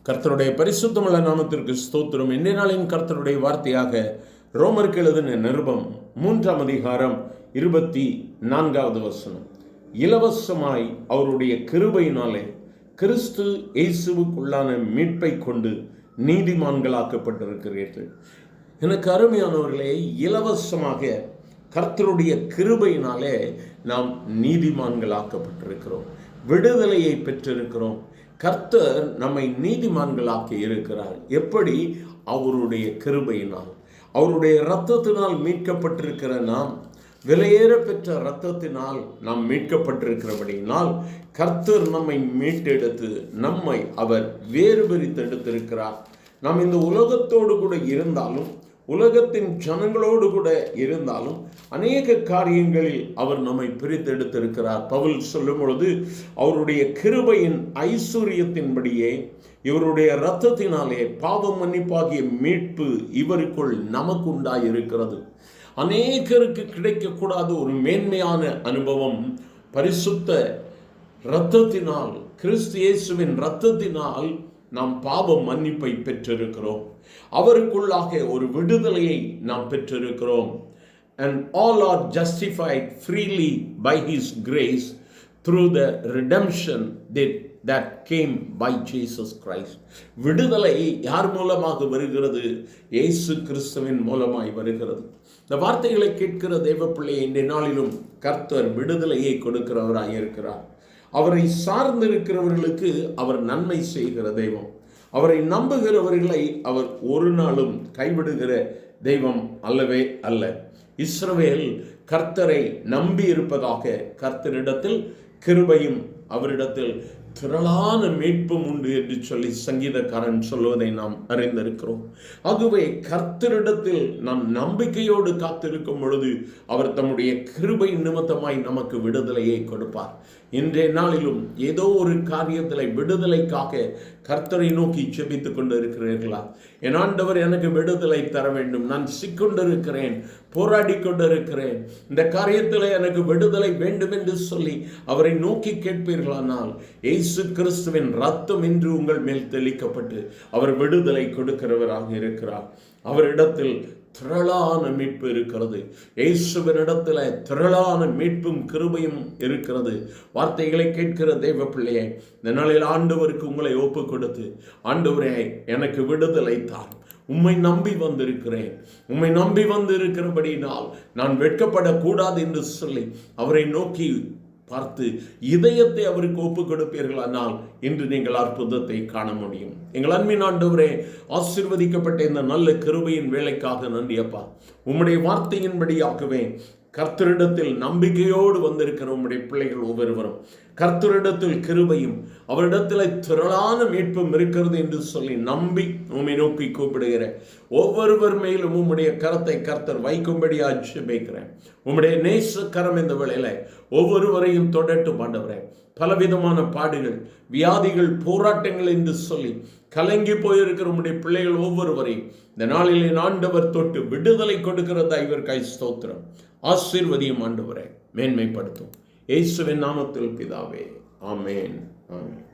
கர்த்தருடைய பரிசுத்தமுள்ள நாமத்திற்கு ஸ்தோத்திரம். இன்றைய நாளின் கர்த்தருடைய வார்த்தையாக ரோமருக்கு எழுதின நிருபம் 3ஆம் அதிகாரம் 24வது வசனம். இலவசமாய் அவருடைய கிருபையினாலே கிறிஸ்து இயேசுவுக்குள்ளான மீட்பை கொண்டு நீதிமான்களாக்கப்பட்டிருக்கிறீர்கள். எனக்கு அருமையானவர்களே, இலவசமாக கர்த்தருடைய கிருபையினாலே நாம் நீதிமான்களாக்கப்பட்டிருக்கிறோம், விடுதலையை பெற்றிருக்கிறோம். கர்த்தர் நம்மை நீதிமான்களாக்கி இருக்கிறார். எப்படி? அவருடைய கிருபையினால், அவருடைய இரத்தத்தினால் மீட்கப்பட்டிருக்கிற நாம், விலையேற பெற்ற இரத்தத்தினால் நாம் மீட்கப்பட்டிருக்கிறபடியினால் கர்த்தர் நம்மை மீட்டெடுத்து நம்மை அவர் வேறு பிரித்தெடுத்திருக்கிறார். நாம் இந்த உலகத்தோடு கூட இருந்தாலும், உலகத்தின் ஜனங்களோடு கூட இருந்தாலும் அநேக காரியங்களில் அவர் நம்மை பிரித்தெடுத்திருக்கிறார். பவுல் சொல்லும் பொழுது, அவருடைய கிருபையின் ஐஸ்வர்யத்தின்படியே இவருடைய இரத்தத்தினாலே பாவம் மன்னிப்பாகிய மீட்பு இவருக்குள் நமக்கு உண்டாயிருக்கிறது. அநேகருக்கு கிடைக்கக்கூடாத ஒரு மேன்மையான அனுபவம் பரிசுத்த இரத்தத்தினால், கிறிஸ்து இயேசுவின் இரத்தத்தினால் நாம் பாவ மன்னிப்பை பெற்றிருக்கிறோம். அவருக்குள்ளாக ஒரு விடுதலையை நாம் பெற்றிருக்கிறோம். And all are justified freely by His grace through the redemption that came by Jesus Christ. விடுதலை யார் மூலமாக வருகிறது? இயேசு கிறிஸ்துவின் மூலமாய் வருகிறது. இந்த வார்த்தைகளை கேட்கிற தேவ பிள்ளையை இன்றைய நாளிலும் கர்த்தர் விடுதலையை கொடுக்கிறவராய் இருக்கிறார். அவரை சார்ந்திருக்கிறவர்களுக்கு அவர் நன்மை செய்கிற தெய்வம். அவரை நம்புகிறவர்களை அவர் ஒரு நாளும் கைவிடுகிற தெய்வம் அல்லவே அல்ல. இஸ்ரவேல் கர்த்தரை நம்பி இருப்பதாக கர்த்தரிடத்தில் கிருபையும் அவரிடத்தில் திரளான மீட்பும் உண்டு என்று சொல்லி சங்கீதக்காரன் சொல்வதை நாம் அறிந்திருக்கிறோம். ஆகவே கர்த்தரிடத்தில் நாம் நம்பிக்கையோடு காத்திருக்கும் பொழுது அவர் தம்முடைய கிருபை நிமித்தமாய் நமக்கு விடுதலையை கொடுப்பார். இன்றைய நாளிலும் ஏதோ ஒரு காரியத்தில் விடுதலைக்காக கர்த்தரை நோக்கி செபித்துக் கொண்டு இருக்கிறீர்களா? என் ஆண்டவர் எனக்கு விடுதலை தர வேண்டும், நான் சிக்கொண்டிருக்கிறேன், போராடி கொண்டிருக்கிறேன், இந்த காரியத்தில் எனக்கு விடுதலை வேண்டும் என்று சொல்லி அவரை நோக்கி கேட்பீர்களானால் இயேசு கிறிஸ்துவின் ரத்தம் இன்று உங்கள் மேல் தெளிக்கப்பட்டு அவர் விடுதலை கொடுக்கிறவராக இருக்கிறார். அவரிடத்தில் திரளான மீட்பு இருக்கிறது. இயேசுவினிடத்தில் திரளான மீட்பும் கிருபையும் இருக்கிறது. வார்த்தைகளை கேட்கிற தேவ பிள்ளையை இந்த நாளில் ஆண்டவருக்கு உங்களை ஒப்பு கொடுத்து, ஆண்டவரே எனக்கு விடுதலை தார், உம்மை நம்பி வந்திருக்கிறேன், உம்மை நம்பி வந்திருக்கிறபடினால் நான் வெட்கப்படக்கூடாது என்று சொல்லி அவரை நோக்கி பார்த்து இதயத்தை அவருக்கு ஒப்பு கொடுப்பீர்களானால் இன்று நீங்கள் அற்புதத்தை காண முடியும். எங்கள் அன்பின் ஆண்டவரே, ஆசீர்வதிக்கப்பட்ட இந்த நல்ல கிருபையின் வேலைக்காக நன்றி அப்பா. உம்முடைய வார்த்தையின்படியாகவே கர்த்தரிடத்தில் நம்பிக்கையோடு வந்திருக்கிற உம்முடைய பிள்ளைகள் ஒவ்வொருவரும் கர்த்தரிடத்தில் கிருபையும் அவரிடத்தில் திரளான மீட்பும் இருக்கிறது என்று சொல்லி நம்பி உம்மை நோக்கி கூப்பிடுகிற ஒவ்வொருவர் மேலும் உம்முடைய கரத்தை கர்த்தர் வைக்கும்படியாக ஜெபிக்கிறேன். உம்முடைய நேச கரம் இந்த வேளையில ஒவ்வொருவரையும் தொடட்டும் ஆண்டவரே. பலவிதமான பாடுகள், வியாதிகள், போராட்டங்கள் என்று சொல்லி கலங்கி போயிருக்கிற உம்முடைய பிள்ளைகள் ஒவ்வொருவரையும் இந்த நாளிலே ஆண்டவர் தொட்டு விடுதலை கொடுக்கிறதா இவர்காய் ஸ்தோத்திரம். ஆசீர்வதியும் ஆண்டவரே, மேன்மைப்படுத்தும். இயேசுவின் நாமத்தில் பிதாவே, ஆமென், ஆமென்.